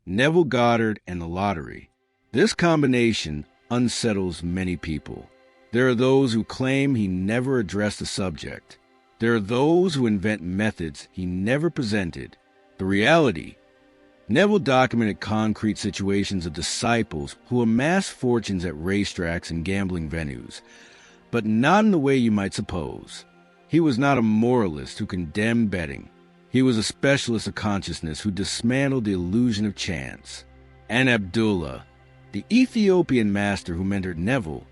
Neville Goddard and the lottery. This combination unsettles many people. There are those who claim he never addressed the subject. There are those who invent methods he never presented. The reality: Neville documented concrete situations of disciples who amassed fortunes at racetracks and gambling venues, but not in the way you might suppose. He was not a moralist who condemned betting. He was a specialist of consciousness who dismantled the illusion of chance. And Abdullah, the Ethiopian master who mentored Neville,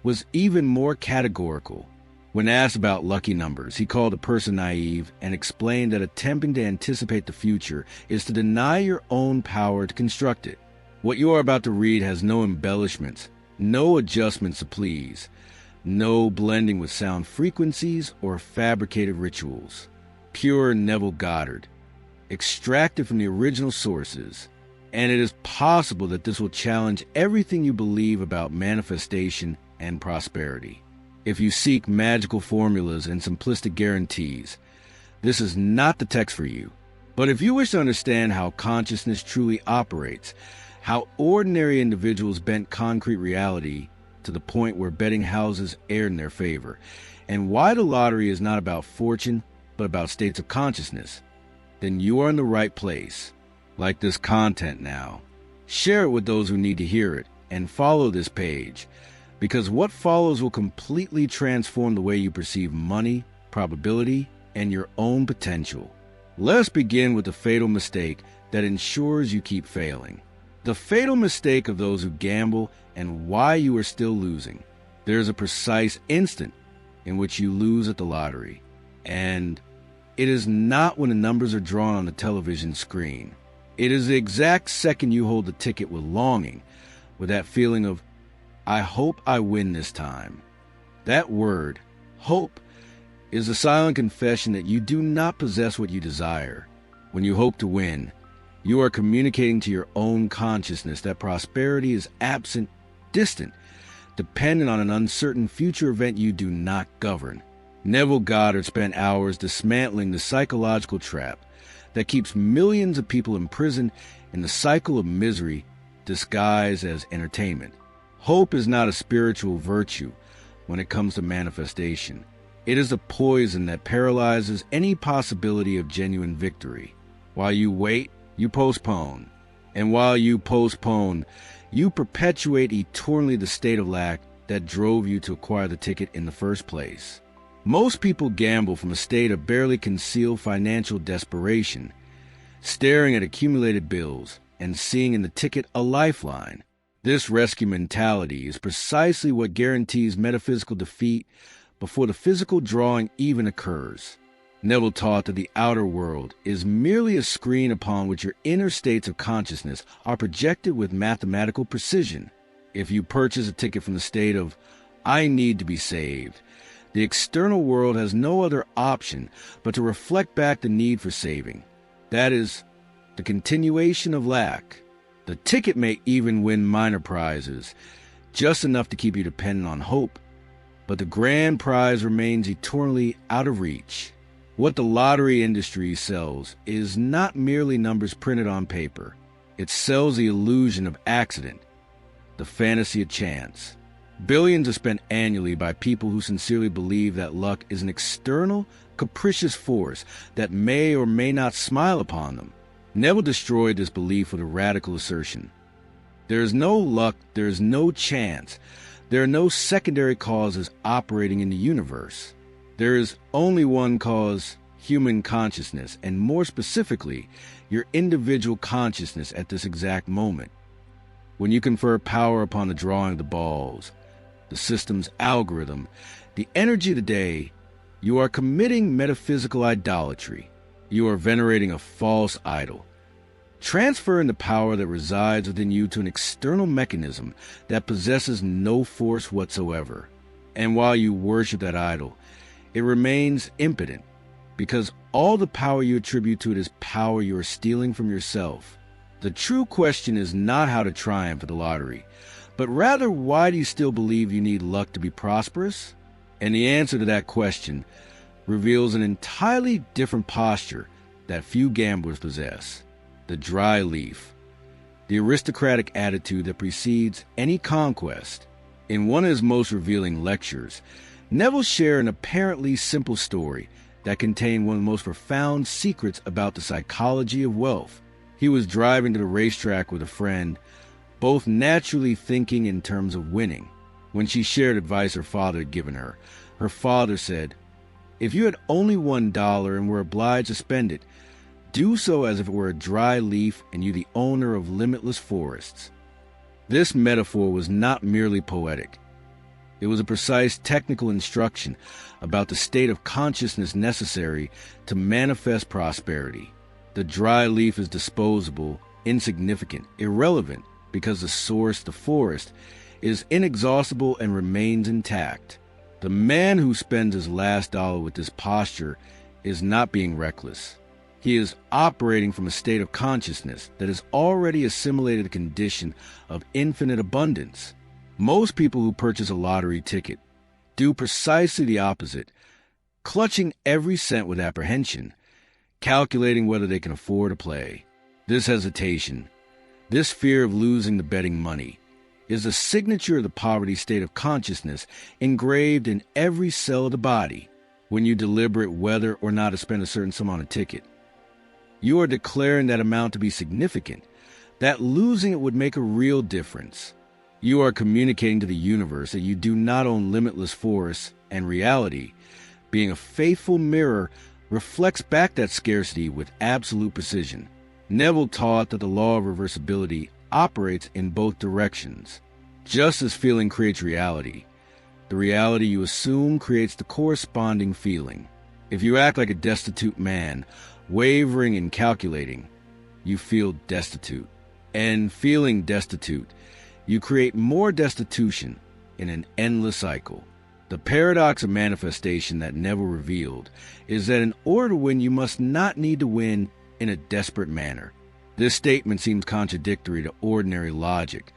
was even more categorical. When asked about lucky numbers, he called a person naive and explained that attempting to anticipate the future is to deny your own power to construct it. What you are about to read has no embellishments, no adjustments to please, no blending with sound frequencies or fabricated rituals. Pure Neville Goddard, extracted from the original sources. And it is possible that this will challenge everything you believe about manifestation and prosperity. If you seek magical formulas and simplistic guarantees, this is not the text for you. But if you wish to understand how consciousness truly operates, how ordinary individuals bent concrete reality to the point where betting houses erred in their favor, and why the lottery is not about fortune, but about states of consciousness, then you are in the right place. Like this content now, share it with those who need to hear it, and follow this page, because what follows will completely transform the way you perceive money, probability, and your own potential. Let us begin with the fatal mistake that ensures you keep failing. The fatal mistake of those who gamble and why you are still losing. There is a precise instant in which you lose at the lottery, and it is not when the numbers are drawn on the television screen. It is the exact second you hold the ticket with longing, with that feeling of, I hope I win this time. That word, hope, is a silent confession that you do not possess what you desire. When you hope to win, you are communicating to your own consciousness that prosperity is absent, distant, dependent on an uncertain future event you do not govern. Neville Goddard spent hours dismantling the psychological trap that keeps millions of people imprisoned in the cycle of misery disguised as entertainment. Hope is not a spiritual virtue when it comes to manifestation. It is a poison that paralyzes any possibility of genuine victory. While you wait, you postpone. And while you postpone, you perpetuate eternally the state of lack that drove you to acquire the ticket in the first place. Most people gamble from a state of barely concealed financial desperation, staring at accumulated bills and seeing in the ticket a lifeline. This rescue mentality is precisely what guarantees metaphysical defeat before the physical drawing even occurs. Neville taught that the outer world is merely a screen upon which your inner states of consciousness are projected with mathematical precision. If you purchase a ticket from the state of, I need to be saved, the external world has no other option but to reflect back the need for saving. That is, the continuation of lack. The ticket may even win minor prizes, just enough to keep you dependent on hope, but the grand prize remains eternally out of reach. What the lottery industry sells is not merely numbers printed on paper. It sells the illusion of accident, the fantasy of chance. Billions are spent annually by people who sincerely believe that luck is an external, capricious force that may or may not smile upon them. Neville destroyed this belief with a radical assertion. There is no luck, there is no chance, there are no secondary causes operating in the universe. There is only one cause, human consciousness, and more specifically, your individual consciousness at this exact moment. When you confer power upon the drawing of the balls, the system's algorithm, the energy of the day, you are committing metaphysical idolatry. You are venerating a false idol, transferring the power that resides within you to an external mechanism that possesses no force whatsoever. And while you worship that idol, it remains impotent, because all the power you attribute to it is power you are stealing from yourself. The true question is not how to triumph at the lottery, but rather why do you still believe you need luck to be prosperous? And the answer to that question reveals an entirely different posture that few gamblers possess: the dry leaf. the aristocratic attitude that precedes any conquest. In one of his most revealing lectures, Neville shared an apparently simple story that contained one of the most profound secrets about the psychology of wealth. He was driving to the racetrack with a friend, both naturally thinking in terms of winning. When she shared advice her father had given her, her father said, "If you had only $1 and were obliged to spend it, do so as if it were a dry leaf and you the owner of limitless forests." This metaphor was not merely poetic. It was a precise technical instruction about the state of consciousness necessary to manifest prosperity. The dry leaf is disposable, insignificant, irrelevant, because the source, the forest, is inexhaustible and remains intact. The man who spends his last dollar with this posture is not being reckless. He is operating from a state of consciousness that has already assimilated the condition of infinite abundance. Most people who purchase a lottery ticket do precisely the opposite, clutching every cent with apprehension, calculating whether they can afford to play. This hesitation, this fear of losing the betting money, is the signature of the poverty state of consciousness engraved in every cell of the body. When you deliberate whether or not to spend a certain sum on a ticket, you are declaring that amount to be significant, that losing it would make a real difference. You are communicating to the universe that you do not own limitless forests, and reality, being a faithful mirror, reflects back that scarcity with absolute precision. Neville taught that the law of reversibility operates in both directions. Just as feeling creates reality, the reality you assume creates the corresponding feeling. If you act like a destitute man, wavering and calculating, you feel destitute. And feeling destitute, you create more destitution in an endless cycle. The paradox of manifestation that Neville revealed is that in order to win, you must not need to win in a desperate manner. This statement seems contradictory to ordinary logic,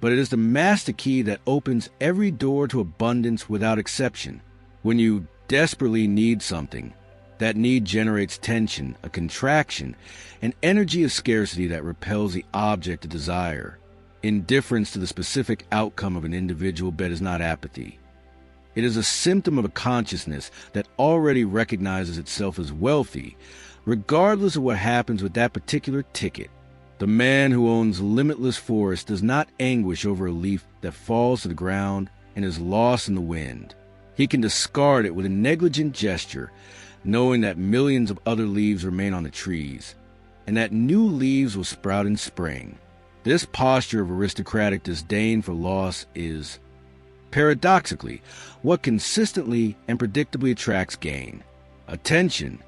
but it is the master key that opens every door to abundance without exception. When you desperately need something, that need generates tension, a contraction, an energy of scarcity that repels the object of desire. Indifference to the specific outcome of an individual bet is not apathy. It is a symptom of a consciousness that already recognizes itself as wealthy, regardless of what happens with that particular ticket. The man who owns limitless forest does not anguish over a leaf that falls to the ground and is lost in the wind. He can discard it with a negligent gesture, knowing that millions of other leaves remain on the trees, and that new leaves will sprout in spring. This posture of aristocratic disdain for loss is, paradoxically, what consistently and predictably attracts gain. Attention.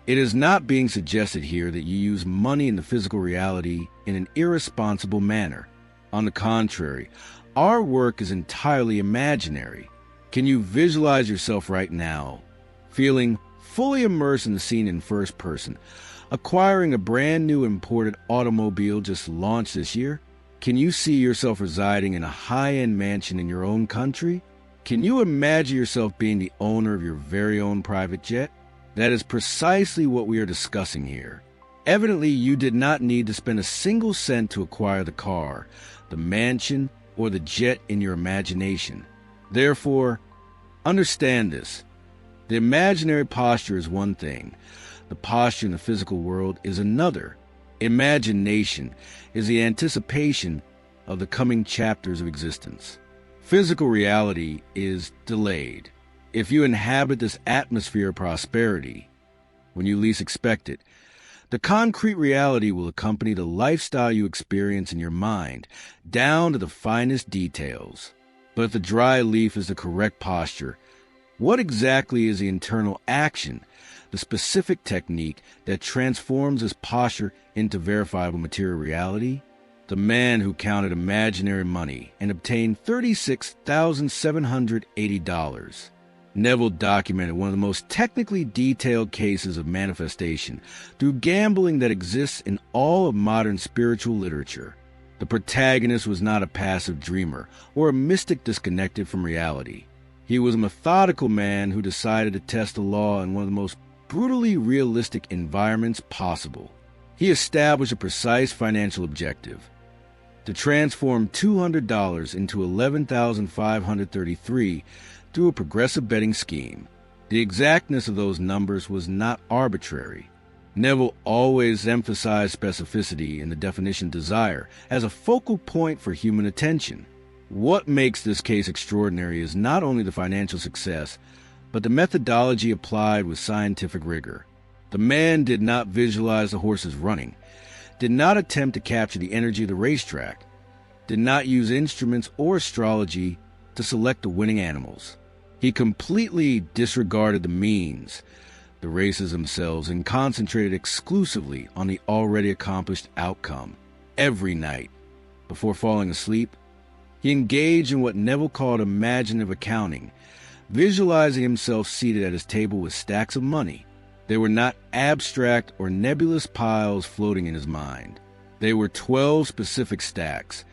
It is not being suggested here that you use money in the physical reality in an irresponsible manner. On the contrary, our work is entirely imaginary. Can you visualize yourself right now, feeling fully immersed in the scene in first person, acquiring a brand new imported automobile just launched this year? Can you see yourself residing in a high-end mansion in your own country? Can you imagine yourself being the owner of your very own private jet? That is precisely what we are discussing here. Evidently, you did not need to spend a single cent to acquire the car, the mansion, or the jet in your imagination. Therefore, understand this. The imaginary posture is one thing. The posture in the physical world is another. Imagination is the anticipation of the coming chapters of existence. Physical reality is delayed. If you inhabit this atmosphere of prosperity, when you least expect it, the concrete reality will accompany the lifestyle you experience in your mind, down to the finest details. But if the dry leaf is the correct posture, what exactly is the internal action, the specific technique that transforms this posture into verifiable material reality? The man who counted imaginary money and obtained $36,780. Neville documented one of the most technically detailed cases of manifestation through gambling that exists in all of modern spiritual literature. The protagonist was not a passive dreamer or a mystic disconnected from reality. He was a methodical man who decided to test the law in one of the most brutally realistic environments possible. He established a precise financial objective. to transform $200 into $11,533 through a progressive betting scheme. The exactness of those numbers was not arbitrary. Neville always emphasized specificity in the definition desire as a focal point for human attention. What makes this case extraordinary is not only the financial success, but the methodology applied with scientific rigor. The man did not visualize the horses running, did not attempt to capture the energy of the racetrack, did not use instruments or astrology to select the winning animals. He completely disregarded the means, the races themselves, and concentrated exclusively on the already accomplished outcome. Every night, before falling asleep, he engaged in what Neville called imaginative accounting, visualizing himself seated at his table with stacks of money. They were not abstract or nebulous piles floating in his mind. They were 12 specific stacks,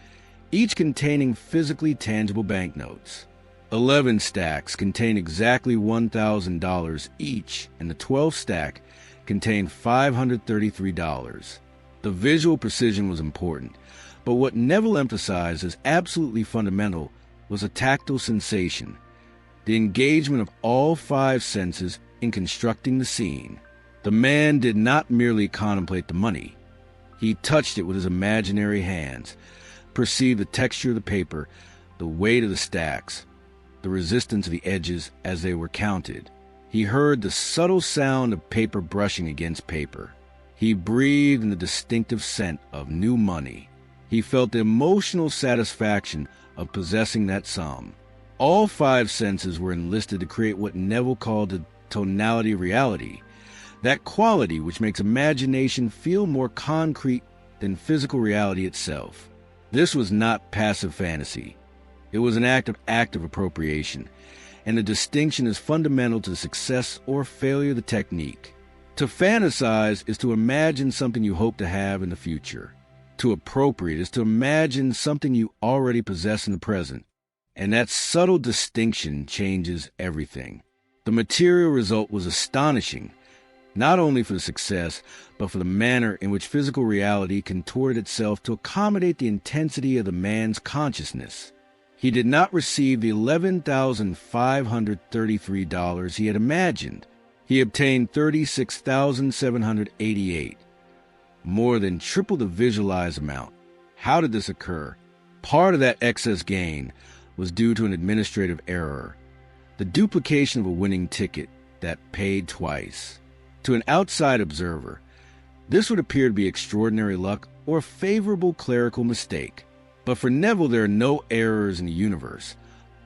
each containing physically tangible banknotes. 11 stacks contained exactly $1,000 each, and the 12th stack contained $533. The visual precision was important, but what Neville emphasized as absolutely fundamental was a tactile sensation, the engagement of all 5 senses in constructing the scene. The man did not merely contemplate the money. He touched it with his imaginary hands, perceived the texture of the paper, the weight of the stacks, the resistance of the edges as they were counted. He heard the subtle sound of paper brushing against paper. He breathed in the distinctive scent of new money. He felt the emotional satisfaction of possessing that sum. All 5 senses were enlisted to create what Neville called the tonality of reality, that quality which makes imagination feel more concrete than physical reality itself. This was not passive fantasy. It was an active appropriation, and the distinction is fundamental to the success or failure of the technique. To fantasize is to imagine something you hope to have in the future. To appropriate is to imagine something you already possess in the present, and that subtle distinction changes everything. The material result was astonishing, not only for the success, but for the manner in which physical reality contorted itself to accommodate the intensity of the man's consciousness. He did not receive the $11,533 he had imagined. He obtained $36,788, more than triple the visualized amount. How did this occur? Part of that excess gain was due to an administrative error, the duplication of a winning ticket that paid twice. To an outside observer, this would appear to be extraordinary luck or a favorable clerical mistake. But for Neville, there are no errors in the universe,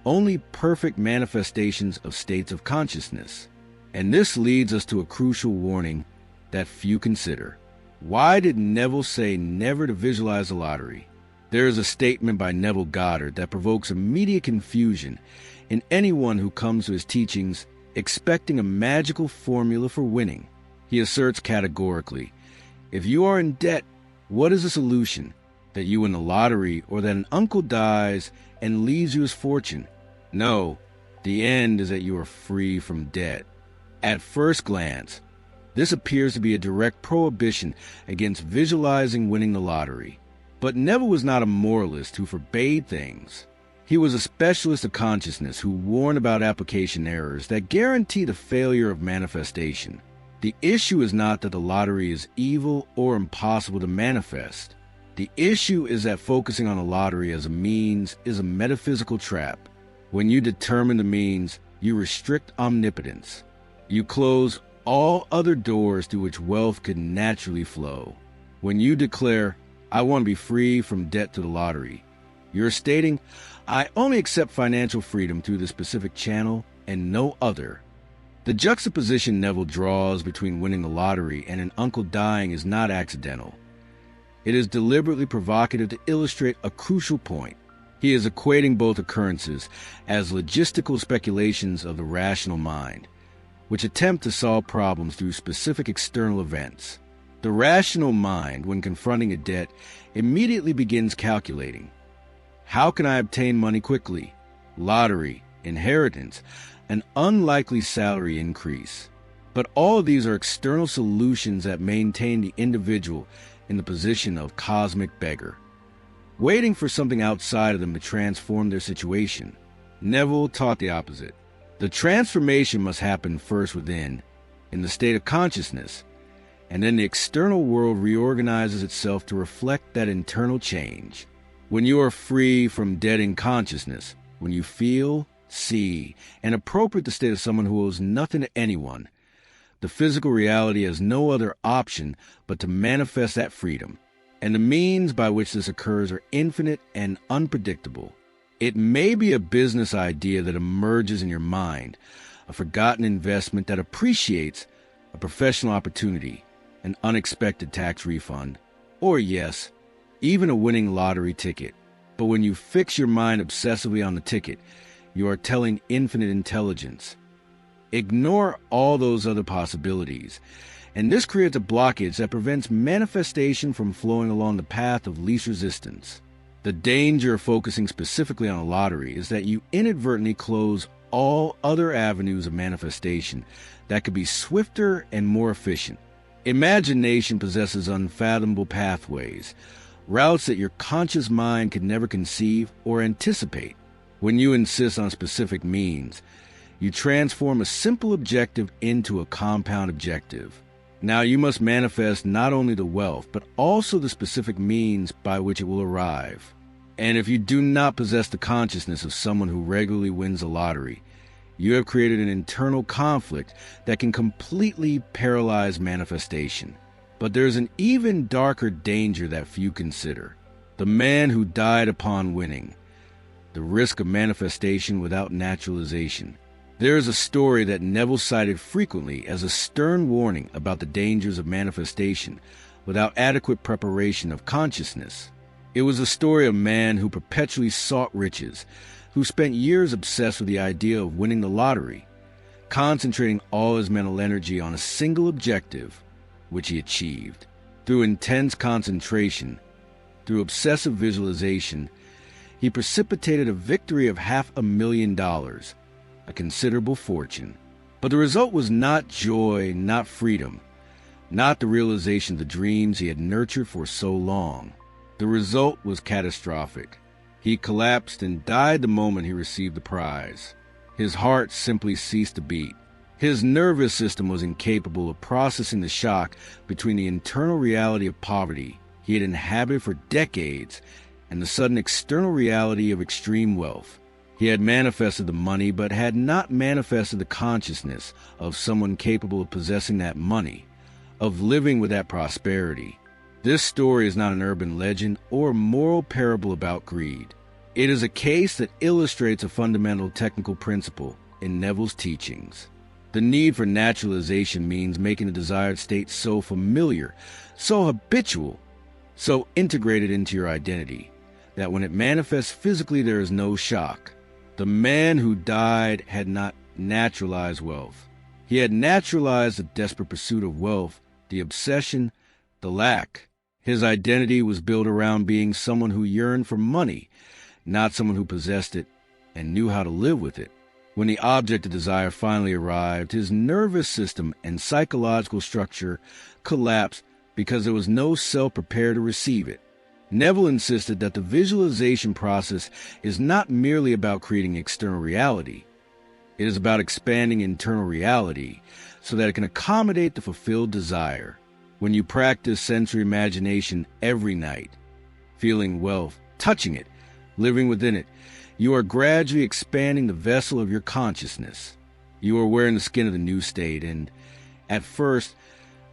only perfect manifestations of states of consciousness. And this leads us to a crucial warning that few consider. Why did Neville say never to visualize the lottery? There is a statement by Neville Goddard that provokes immediate confusion in anyone who comes to his teachings expecting a magical formula for winning. He asserts categorically, if you are in debt, what is the solution? That you win the lottery, or that an uncle dies and leaves you his fortune? No, the end is that you are free from debt. At first glance, this appears to be a direct prohibition against visualizing winning the lottery. But Neville was not a moralist who forbade things. He was a specialist of consciousness who warned about application errors that guarantee the failure of manifestation. The issue is not that the lottery is evil or impossible to manifest. The issue is that focusing on the lottery as a means is a metaphysical trap. When you determine the means, you restrict omnipotence. You close all other doors through which wealth could naturally flow. When you declare, I want to be free from debt to the lottery, you're stating, I only accept financial freedom through this specific channel and no other. The juxtaposition Neville draws between winning the lottery and an uncle dying is not accidental. It is deliberately provocative to illustrate a crucial point. He is equating both occurrences as logistical speculations of the rational mind, which attempt to solve problems through specific external events. The rational mind, when confronting a debt, immediately begins calculating. How can I obtain money quickly? Lottery, inheritance, an unlikely salary increase. But all of these are external solutions that maintain the individual in the position of cosmic beggar. waiting for something outside of them to transform their situation. Neville taught the opposite. The transformation must happen first within, in the state of consciousness, and then the external world reorganizes itself to reflect that internal change. When you are free from dead-end consciousness, when you feel, see, and appropriate the state of someone who owes nothing to anyone, the physical reality has no other option but to manifest that freedom, and the means by which this occurs are infinite and unpredictable. It may be a business idea that emerges in your mind, a forgotten investment that appreciates, a professional opportunity, an unexpected tax refund, or yes, even a winning lottery ticket. But when you fix your mind obsessively on the ticket, you are telling infinite intelligence, ignore all those other possibilities, and this creates a blockage that prevents manifestation from flowing along the path of least resistance. The danger of focusing specifically on a lottery is that you inadvertently close all other avenues of manifestation that could be swifter and more efficient. Imagination possesses unfathomable pathways, routes that your conscious mind could never conceive or anticipate. When you insist on specific means, you transform a simple objective into a compound objective. Now you must manifest not only the wealth, but also the specific means by which it will arrive. And if you do not possess the consciousness of someone who regularly wins the lottery, you have created an internal conflict that can completely paralyze manifestation. But there is an even darker danger that few consider. The man who died upon winning. The risk of manifestation without naturalization. There is a story that Neville cited frequently as a stern warning about the dangers of manifestation without adequate preparation of consciousness. It was a story of a man who perpetually sought riches, who spent years obsessed with the idea of winning the lottery, concentrating all his mental energy on a single objective, which he achieved. Through intense concentration, through obsessive visualization, he precipitated a victory of $500,000, a considerable fortune. But the result was not joy, not freedom, not the realization of the dreams he had nurtured for so long. The result was catastrophic. He collapsed and died the moment he received the prize. His heart simply ceased to beat. His nervous system was incapable of processing the shock between the internal reality of poverty he had inhabited for decades and the sudden external reality of extreme wealth. He had manifested the money, but had not manifested the consciousness of someone capable of possessing that money, of living with that prosperity. This story is not an urban legend or a moral parable about greed. It is a case that illustrates a fundamental technical principle in Neville's teachings. The need for naturalization means making the desired state so familiar, so habitual, so integrated into your identity, that when it manifests physically there is no shock. The man who died had not naturalized wealth. He had naturalized the desperate pursuit of wealth, the obsession, the lack. His identity was built around being someone who yearned for money, not someone who possessed it and knew how to live with it. When the object of desire finally arrived, his nervous system and psychological structure collapsed because there was no self prepared to receive it. Neville insisted that the visualization process is not merely about creating external reality. It is about expanding internal reality so that it can accommodate the fulfilled desire. When you practice sensory imagination every night, feeling wealth, touching it, living within it, you are gradually expanding the vessel of your consciousness. You are wearing the skin of the new state, and at first,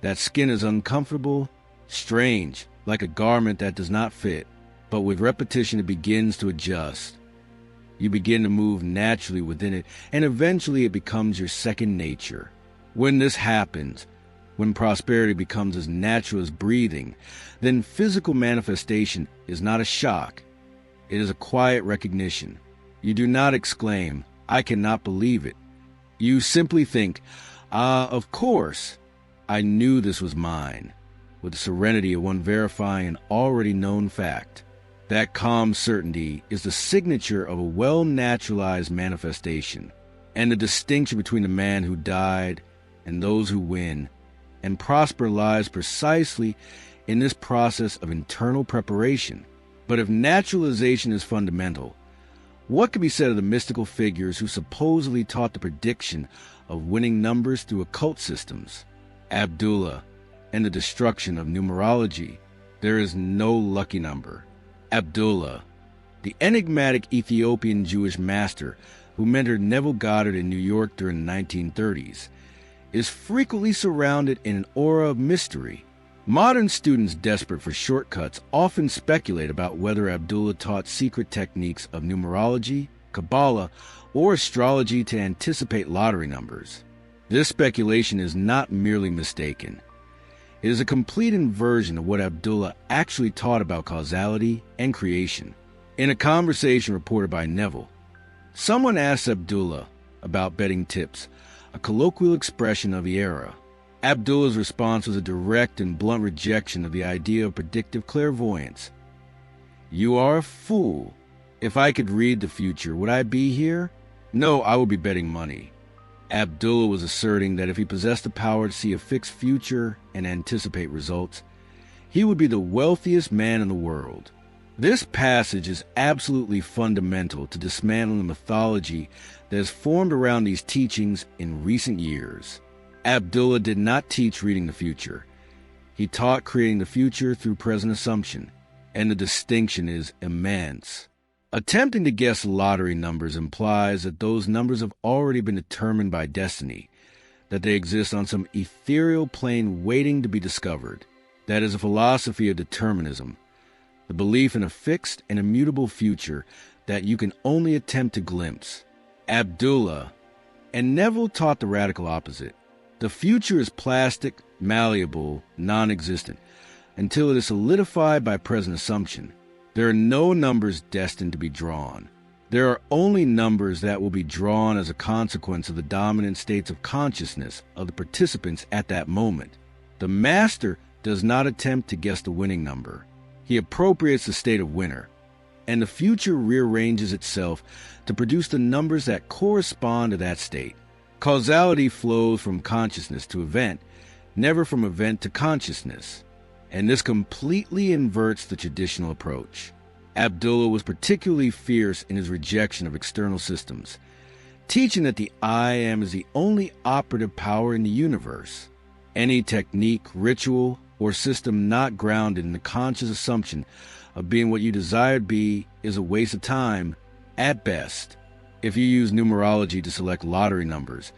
that skin is uncomfortable, strange, like a garment that does not fit. But with repetition, it begins to adjust. You begin to move naturally within it, and eventually it becomes your second nature. When this happens, when prosperity becomes as natural as breathing, then physical manifestation is not a shock. It is a quiet recognition. You do not exclaim, "I cannot believe it." You simply think, of course, I knew this was mine," with the serenity of one verifying an already known fact. That calm certainty is the signature of a well-naturalized manifestation, and the distinction between the man who died and those who win and prosper lies precisely in this process of internal preparation. But if naturalization is fundamental, what could be said of the mystical figures who supposedly taught the prediction of winning numbers through occult systems? Abdullah and the destruction of numerology. There is no lucky number. Abdullah, the enigmatic Ethiopian Jewish master who mentored Neville Goddard in New York during the 1930s, is frequently surrounded in an aura of mystery. Modern students desperate for shortcuts often speculate about whether Abdullah taught secret techniques of numerology, Kabbalah, or astrology to anticipate lottery numbers. This speculation is not merely mistaken. It is a complete inversion of what Abdullah actually taught about causality and creation. In a conversation reported by Neville, someone asked Abdullah about betting tips, a colloquial expression of the era. Abdullah's response was a direct and blunt rejection of the idea of predictive clairvoyance. "You are a fool. If I could read the future, would I be here? No, I would be betting money." Abdullah was asserting that if he possessed the power to see a fixed future and anticipate results, he would be the wealthiest man in the world. This passage is absolutely fundamental to dismantling the mythology that has formed around these teachings in recent years. Abdullah did not teach reading the future. He taught creating the future through present assumption, and the distinction is immense. Attempting to guess lottery numbers implies that those numbers have already been determined by destiny, that they exist on some ethereal plane waiting to be discovered. That is a philosophy of determinism, the belief in a fixed and immutable future that you can only attempt to glimpse. Abdullah and Neville taught the radical opposite. The future is plastic, malleable, non-existent, until it is solidified by present assumption. There are no numbers destined to be drawn. There are only numbers that will be drawn as a consequence of the dominant states of consciousness of the participants at that moment. The master does not attempt to guess the winning number. He appropriates the state of winner, and the future rearranges itself to produce the numbers that correspond to that state. Causality flows from consciousness to event, never from event to consciousness, and this completely inverts the traditional approach. Abdullah was particularly fierce in his rejection of external systems, teaching that the I Am is the only operative power in the universe. Any technique, ritual, or system not grounded in the conscious assumption of being what you desire to be is a waste of time at best. If you use numerology to select lottery numbers,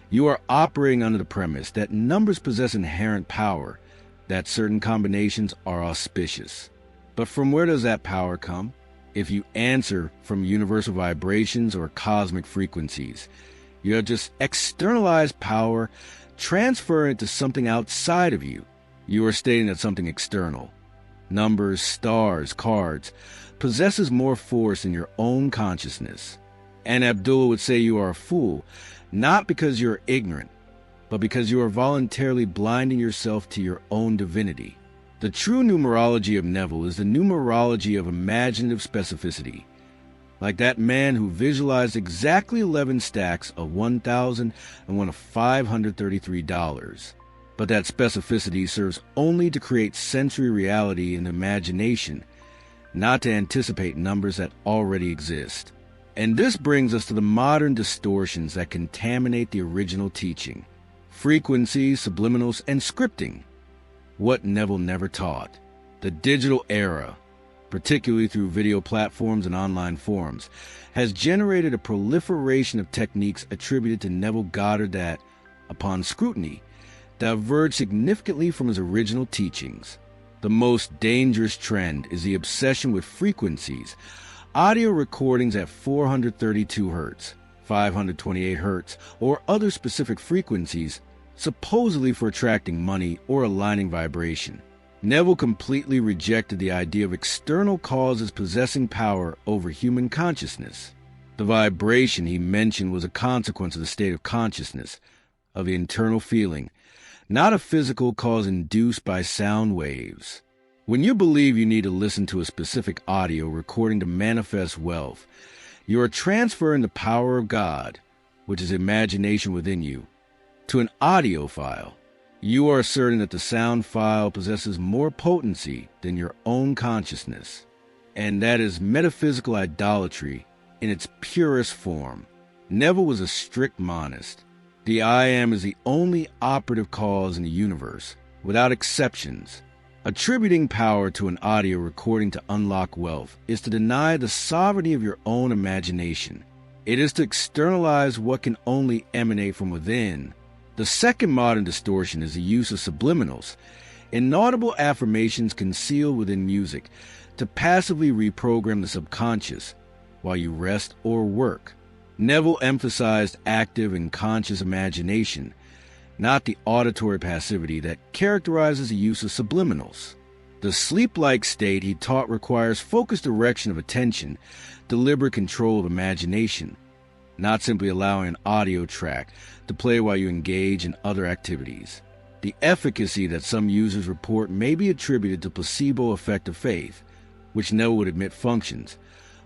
you are operating under the premise that numbers possess inherent power, that certain combinations are auspicious. But from where does that power come? If you answer from universal vibrations or cosmic frequencies, you have just externalized power, transfer it to something outside of you. You are stating that something external, numbers, stars, cards, possesses more force in your own consciousness. And Abdullah would say you are a fool, not because you are ignorant, but because you are voluntarily blinding yourself to your own divinity. The true numerology of Neville is the numerology of imaginative specificity, like that man who visualized exactly 11 stacks of $1,000 and one of $533. But that specificity serves only to create sensory reality in imagination, not to anticipate numbers that already exist. And this brings us to the modern distortions that contaminate the original teaching. Frequencies, subliminals, and scripting. What Neville never taught. The digital era, particularly through video platforms and online forums, has generated a proliferation of techniques attributed to Neville Goddard that, upon scrutiny, diverge significantly from his original teachings. The most dangerous trend is the obsession with frequencies, audio recordings at 432 Hz, 528 Hz, or other specific frequencies, supposedly for attracting money or aligning vibration. Neville completely rejected the idea of external causes possessing power over human consciousness. The vibration he mentioned was a consequence of the state of consciousness, of the internal feeling, not a physical cause induced by sound waves. When you believe you need to listen to a specific audio recording to manifest wealth, you are transferring the power of God, which is imagination within you, to an audio file. You are asserting that the sound file possesses more potency than your own consciousness. and that is metaphysical idolatry in its purest form. Neville was a strict monist. The I am is the only operative cause in the universe, without exceptions. Attributing power to an audio recording to unlock wealth is to deny the sovereignty of your own imagination. It is to externalize what can only emanate from within. The second modern distortion is the use of subliminals, inaudible affirmations concealed within music, to passively reprogram the subconscious while you rest or work. Neville emphasized active and conscious imagination, not the auditory passivity that characterizes the use of subliminals. The sleep-like state he taught requires focused direction of attention, deliberate control of imagination, not simply allowing an audio track to play while you engage in other activities. The efficacy that some users report may be attributed to placebo effect of faith, which Neville would admit functions,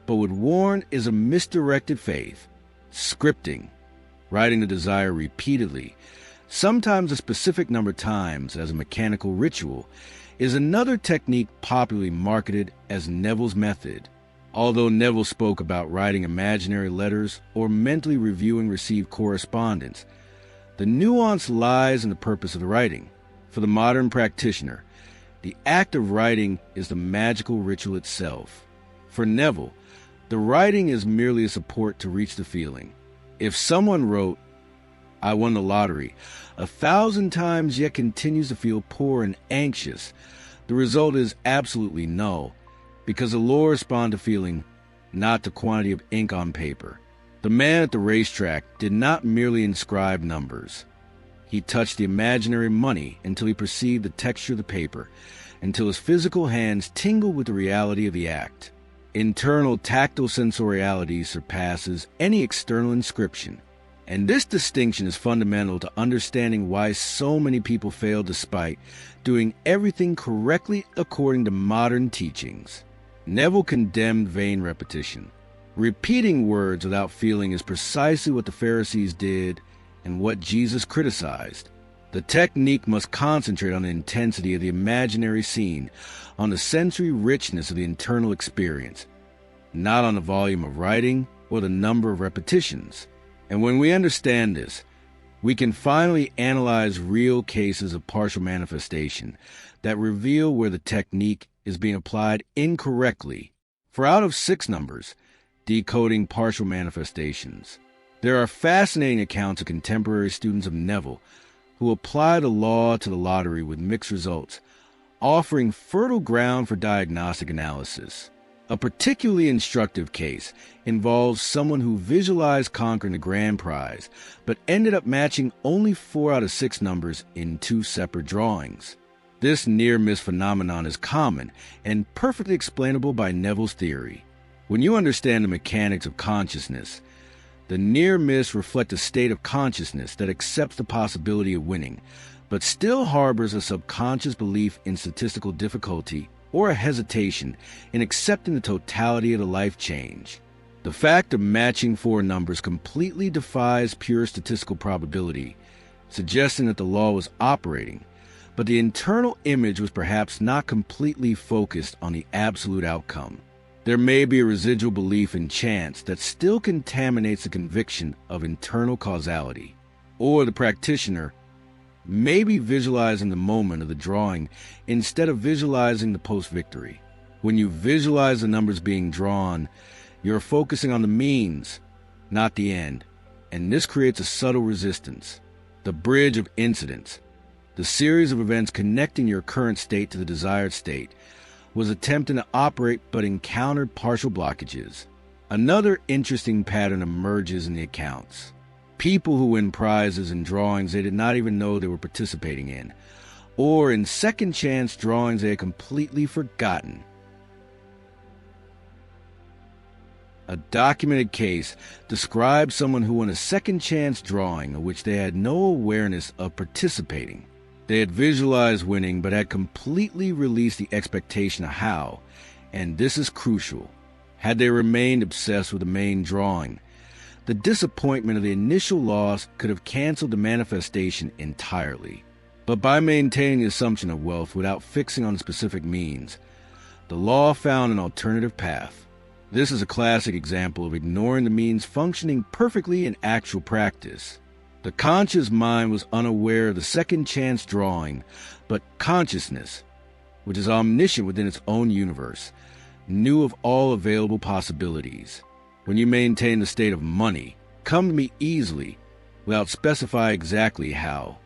but would warn is a misdirected faith. Scripting, writing the desire repeatedly, sometimes a specific number of times as a mechanical ritual, is another technique popularly marketed as Neville's method. Although Neville spoke about writing imaginary letters or mentally reviewing received correspondence, the nuance lies in the purpose of the writing. For the modern practitioner, the act of writing is the magical ritual itself. For Neville, the writing is merely a support to reach the feeling. If someone wrote, "I won the lottery," 1,000 times yet continues to feel poor and anxious, the result is absolutely null, because the law responds to feeling, not to quantity of ink on paper. The man at the racetrack did not merely inscribe numbers. He touched the imaginary money until he perceived the texture of the paper, until his physical hands tingled with the reality of the act. Internal tactile sensoriality surpasses any external inscription, and this distinction is fundamental to understanding why so many people fail despite doing everything correctly according to modern teachings. Neville condemned vain repetition. Repeating words without feeling is precisely what the Pharisees did and what Jesus criticized. The technique must concentrate on the intensity of the imaginary scene, on the sensory richness of the internal experience, not on the volume of writing or the number of repetitions. And when we understand this, we can finally analyze real cases of partial manifestation that reveal where the technique is being applied incorrectly. For out of 6 numbers, decoding partial manifestations, there are fascinating accounts of contemporary students of Neville who apply the law to the lottery with mixed results, offering fertile ground for diagnostic analysis. A particularly instructive case involves someone who visualized conquering the grand prize, but ended up matching only 4 out of 6 numbers in 2 separate drawings. This near-miss phenomenon is common and perfectly explainable by Neville's theory. When you understand the mechanics of consciousness, the near-miss reflect a state of consciousness that accepts the possibility of winning, but still harbors a subconscious belief in statistical difficulty or a hesitation in accepting the totality of the life change. The fact of matching 4 numbers completely defies pure statistical probability, suggesting that the law was operating, but the internal image was perhaps not completely focused on the absolute outcome. There may be a residual belief in chance that still contaminates the conviction of internal causality, or the practitioner may be visualizing the moment of the drawing instead of visualizing the post-victory. When you visualize the numbers being drawn, you're focusing on the means, not the end, and this creates a subtle resistance. The bridge of incidents, the series of events connecting your current state to the desired state, was attempting to operate but encountered partial blockages. Another interesting pattern emerges in the accounts. People who win prizes in drawings they did not even know they were participating in, or in second chance drawings they had completely forgotten. A documented case describes someone who won a second chance drawing of which they had no awareness of participating. They had visualized winning but had completely released the expectation of how, and this is crucial. Had they remained obsessed with the main drawing, the disappointment of the initial loss could have canceled the manifestation entirely. But by maintaining the assumption of wealth without fixing on specific means, The law found an alternative path. This is a classic example of ignoring the means functioning perfectly in actual practice. The conscious mind was unaware of the second chance drawing, but consciousness, which is omniscient within its own universe, knew of all available possibilities. When you maintain the state of money, come to me easily, without specifying exactly how,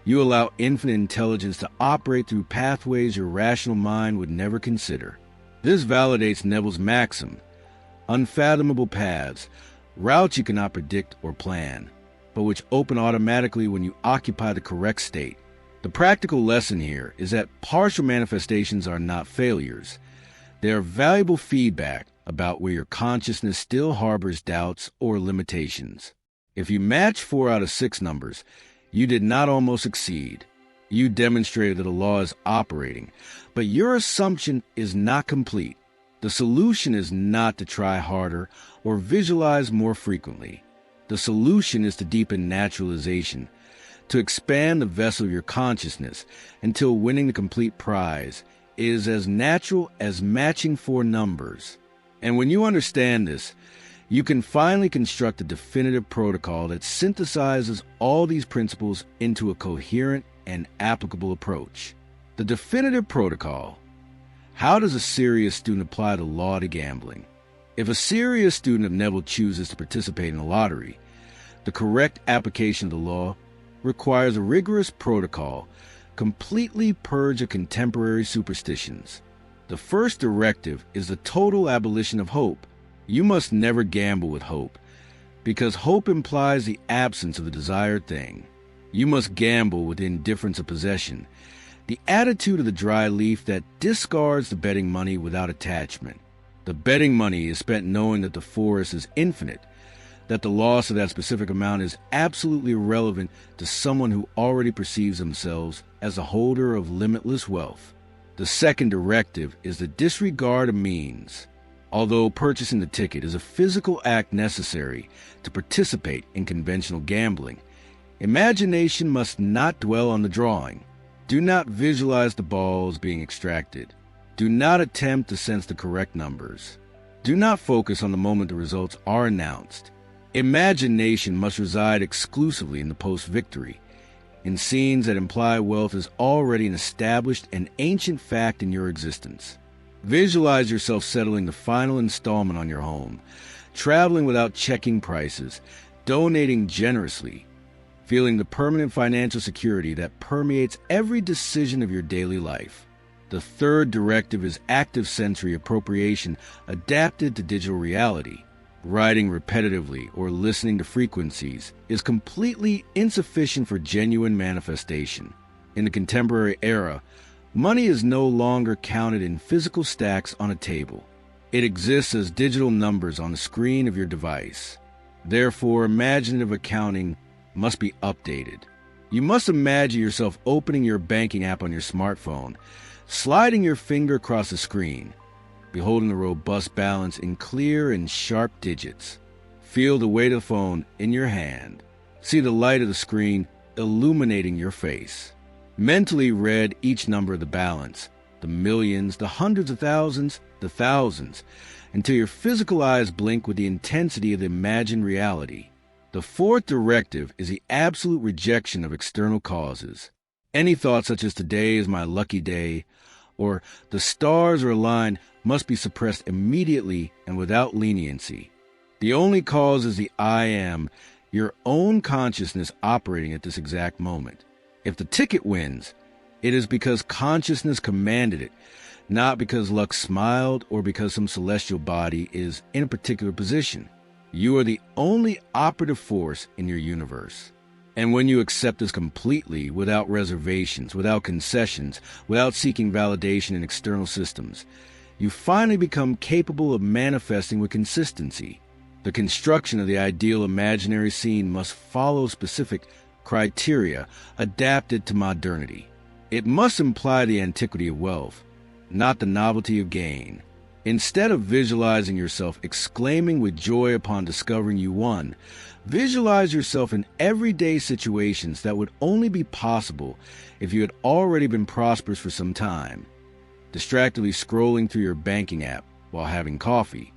you allow infinite intelligence to operate through pathways your rational mind would never consider. This validates Neville's maxim: unfathomable paths, routes you cannot predict or plan, but which open automatically when you occupy the correct state. The practical lesson here is that partial manifestations are not failures. They are valuable feedback about where your consciousness still harbors doubts or limitations. If you match 4 out of 6 numbers, you did not almost succeed. You demonstrated that the law is operating, but your assumption is not complete. The solution is not to try harder or visualize more frequently. The solution is to deepen naturalization, to expand the vessel of your consciousness until winning the complete prize is as natural as matching 4 numbers. And when you understand this, you can finally construct a definitive protocol that synthesizes all these principles into a coherent and applicable approach. The definitive protocol. How does a serious student apply the law to gambling? If a serious student of Neville chooses to participate in the lottery, the correct application of the law requires a rigorous protocol, completely purge of contemporary superstitions. The first directive is the total abolition of hope. You must never gamble with hope, because hope implies the absence of the desired thing. You must gamble with indifference of possession, the attitude of the dry leaf that discards the betting money without attachment. The betting money is spent knowing that the forest is infinite, that the loss of that specific amount is absolutely irrelevant to someone who already perceives themselves as the holder of limitless wealth. The second directive is the disregard of means. Although purchasing the ticket is a physical act necessary to participate in conventional gambling, imagination must not dwell on the drawing. Do not visualize the balls being extracted. Do not attempt to sense the correct numbers. Do not focus on the moment the results are announced. Imagination must reside exclusively in the post-victory, in scenes that imply wealth is already an established and ancient fact in your existence. Visualize yourself settling the final installment on your home, traveling without checking prices, donating generously, feeling the permanent financial security that permeates every decision of your daily life. The third directive is active sensory appropriation adapted to digital reality. Writing repetitively or listening to frequencies is completely insufficient for genuine manifestation. In the contemporary era, money is no longer counted in physical stacks on a table. It exists as digital numbers on the screen of your device. Therefore, imaginative accounting must be updated. You must imagine yourself opening your banking app on your smartphone, sliding your finger across the screen, beholding the robust balance in clear and sharp digits. Feel the weight of the phone in your hand. See the light of the screen illuminating your face. Mentally read each number of the balance, the millions, the hundreds of thousands, the thousands, until your physical eyes blink with the intensity of the imagined reality. The fourth directive is the absolute rejection of external causes. Any thought such as "today is my lucky day," or "the stars are aligned," must be suppressed immediately and without leniency. The only cause is the I am, your own consciousness operating at this exact moment. If the ticket wins, it is because consciousness commanded it, not because luck smiled or because some celestial body is in a particular position. You are the only operative force in your universe. And when you accept this completely, without reservations, without concessions, without seeking validation in external systems, you finally become capable of manifesting with consistency. The construction of the ideal imaginary scene must follow specific criteria adapted to modernity. It must imply the antiquity of wealth, not the novelty of gain. Instead of visualizing yourself exclaiming with joy upon discovering you won, visualize yourself in everyday situations that would only be possible if you had already been prosperous for some time. distractedly scrolling through your banking app while having coffee,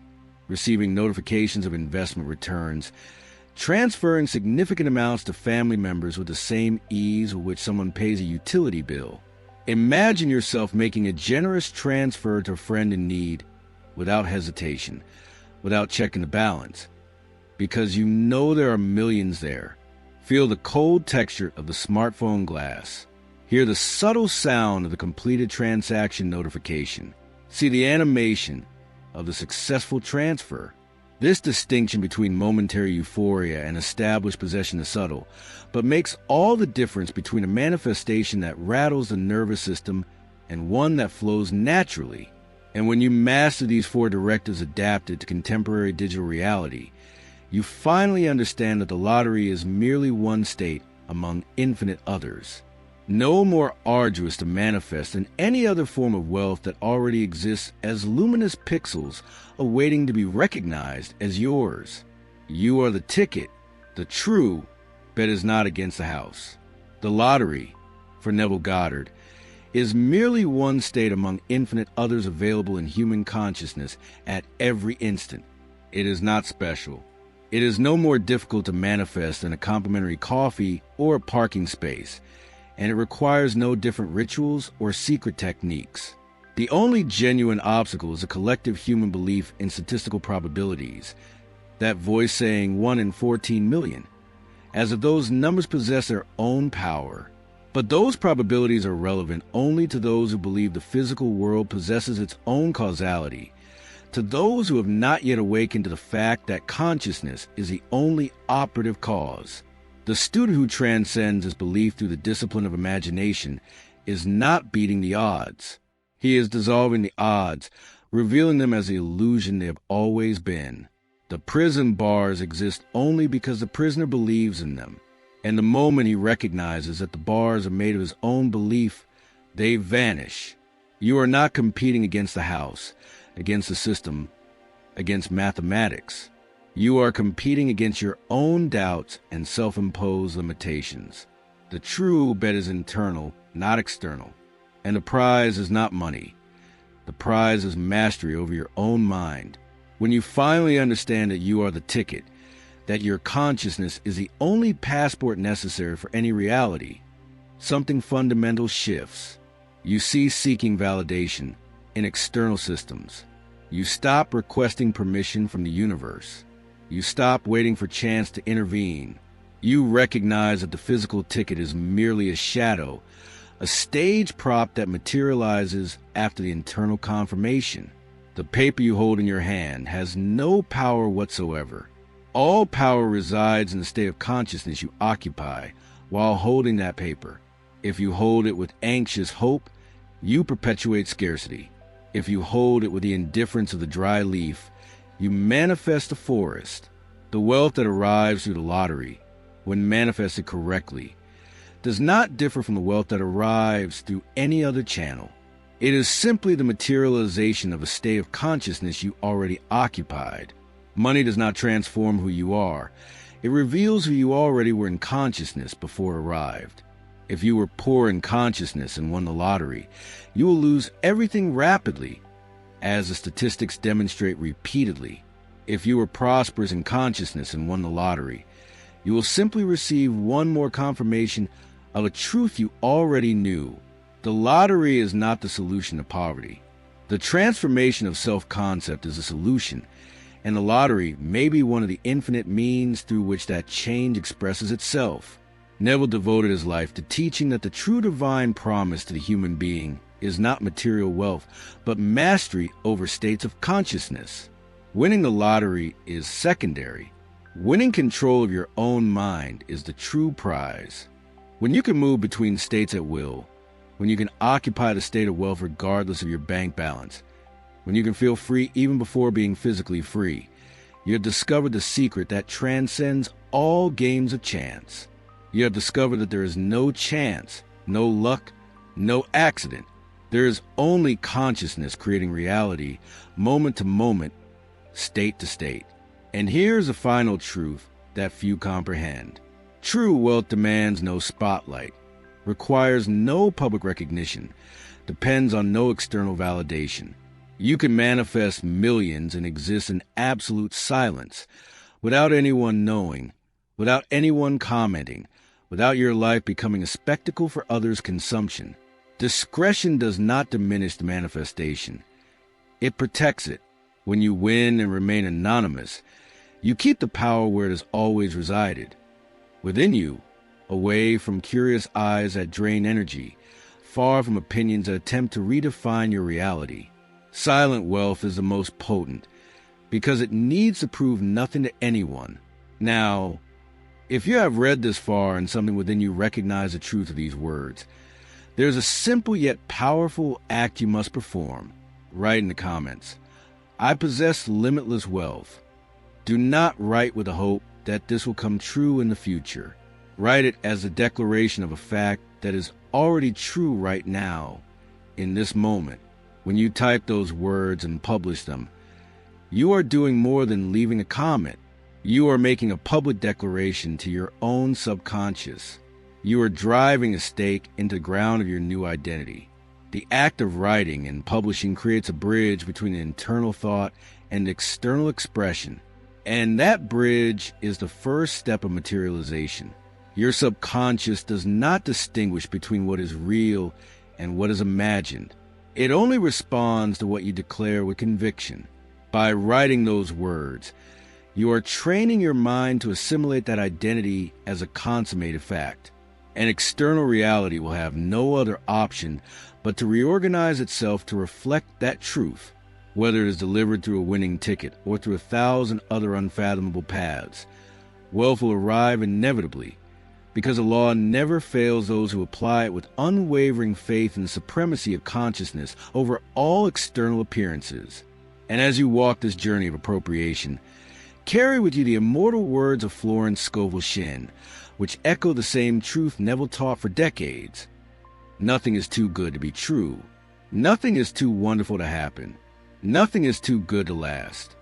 receiving notifications of investment returns, transferring significant amounts to family members with the same ease with which someone pays a utility bill. Imagine yourself making a generous transfer to a friend in need without hesitation, without checking the balance, because you know there are millions there. Feel the cold texture of the smartphone glass. Hear the subtle sound of the completed transaction notification. See the animation of the successful transfer. This distinction between momentary euphoria and established possession is subtle, but makes all the difference between a manifestation that rattles the nervous system and one that flows naturally. And when you master these four directives adapted to contemporary digital reality, you finally understand that the lottery is merely one state among infinite others. No more arduous to manifest than any other form of wealth that already exists as luminous pixels awaiting to be recognized as yours. You are the ticket. The true bet is not against the house. The lottery, for Neville Goddard, is merely one state among infinite others available in human consciousness at every instant. It is not special. It is no more difficult to manifest than a complimentary coffee or a parking space, and it requires no different rituals or secret techniques. The only genuine obstacle is a collective human belief in statistical probabilities, that voice saying 1 in 14 million, as if those numbers possess their own power. But those probabilities are relevant only to those who believe the physical world possesses its own causality, to those who have not yet awakened to the fact that consciousness is the only operative cause. The student who transcends his belief through the discipline of imagination is not beating the odds. He is dissolving the odds, revealing them as the illusion they have always been. The prison bars exist only because the prisoner believes in them, and the moment he recognizes that the bars are made of his own belief, they vanish. You are not competing against the house, against the system, against mathematics. You are competing against your own doubts and self-imposed limitations. The true bet is internal, not external. And the prize is not money. The prize is mastery over your own mind. When you finally understand that you are the ticket, that your consciousness is the only passport necessary for any reality, something fundamental shifts. You cease seeking validation in external systems. You stop requesting permission from the universe. You stop waiting for chance to intervene. You recognize that the physical ticket is merely a shadow, a stage prop that materializes after the internal confirmation. The paper you hold in your hand has no power whatsoever. All power resides in the state of consciousness you occupy while holding that paper. If you hold it with anxious hope, you perpetuate scarcity. If you hold it with the indifference of the dry leaf, you manifest a forest. The wealth that arrives through the lottery, when manifested correctly, does not differ from the wealth that arrives through any other channel. It is simply the materialization of a state of consciousness you already occupied. Money does not transform who you are. It reveals who you already were in consciousness before it arrived. If you were poor in consciousness and won the lottery, you will lose everything rapidly, as the statistics demonstrate repeatedly. If you were prosperous in consciousness and won the lottery, you will simply receive one more confirmation of a truth you already knew. The lottery is not the solution to poverty. The transformation of self-concept is the solution, and the lottery may be one of the infinite means through which that change expresses itself. Neville devoted his life to teaching that the true divine promise to the human being is not material wealth, but mastery over states of consciousness. Winning the lottery is secondary. Winning control of your own mind is the true prize. When you can move between states at will, when you can occupy the state of wealth regardless of your bank balance, when you can feel free even before being physically free, you have discovered the secret that transcends all games of chance. You have discovered that there is no chance, no luck, no accident. There is only consciousness creating reality, moment to moment, state to state. And here's a final truth that few comprehend. True wealth demands no spotlight, requires no public recognition, depends on no external validation. You can manifest millions and exist in absolute silence, without anyone knowing, without anyone commenting, without your life becoming a spectacle for others' consumption. Discretion does not diminish the manifestation. It protects it. When you win and remain anonymous, you keep the power where it has always resided, within you, away from curious eyes that drain energy, far from opinions that attempt to redefine your reality. Silent wealth is the most potent, because it needs to prove nothing to anyone. Now, if you have read this far and something within you recognize the truth of these words, there's a simple yet powerful act you must perform. Write in the comments, "I possess limitless wealth." Do not write with the hope that this will come true in the future. Write it as a declaration of a fact that is already true right now, in this moment. When you type those words and publish them, you are doing more than leaving a comment. You are making a public declaration to your own subconscious. You are driving a stake into the ground of your new identity. The act of writing and publishing creates a bridge between the internal thought and the external expression. And that bridge is the first step of materialization. Your subconscious does not distinguish between what is real and what is imagined. It only responds to what you declare with conviction. By writing those words, you are training your mind to assimilate that identity as a consummated fact. An external reality will have no other option but to reorganize itself to reflect that truth, whether it is delivered through a winning ticket or through 1,000 other unfathomable paths. Wealth will arrive inevitably, because the law never fails those who apply it with unwavering faith in the supremacy of consciousness over all external appearances. And as you walk this journey of appropriation, carry with you the immortal words of Florence Scovel Shinn, which echo the same truth Neville taught for decades. Nothing is too good to be true. Nothing is too wonderful to happen. Nothing is too good to last.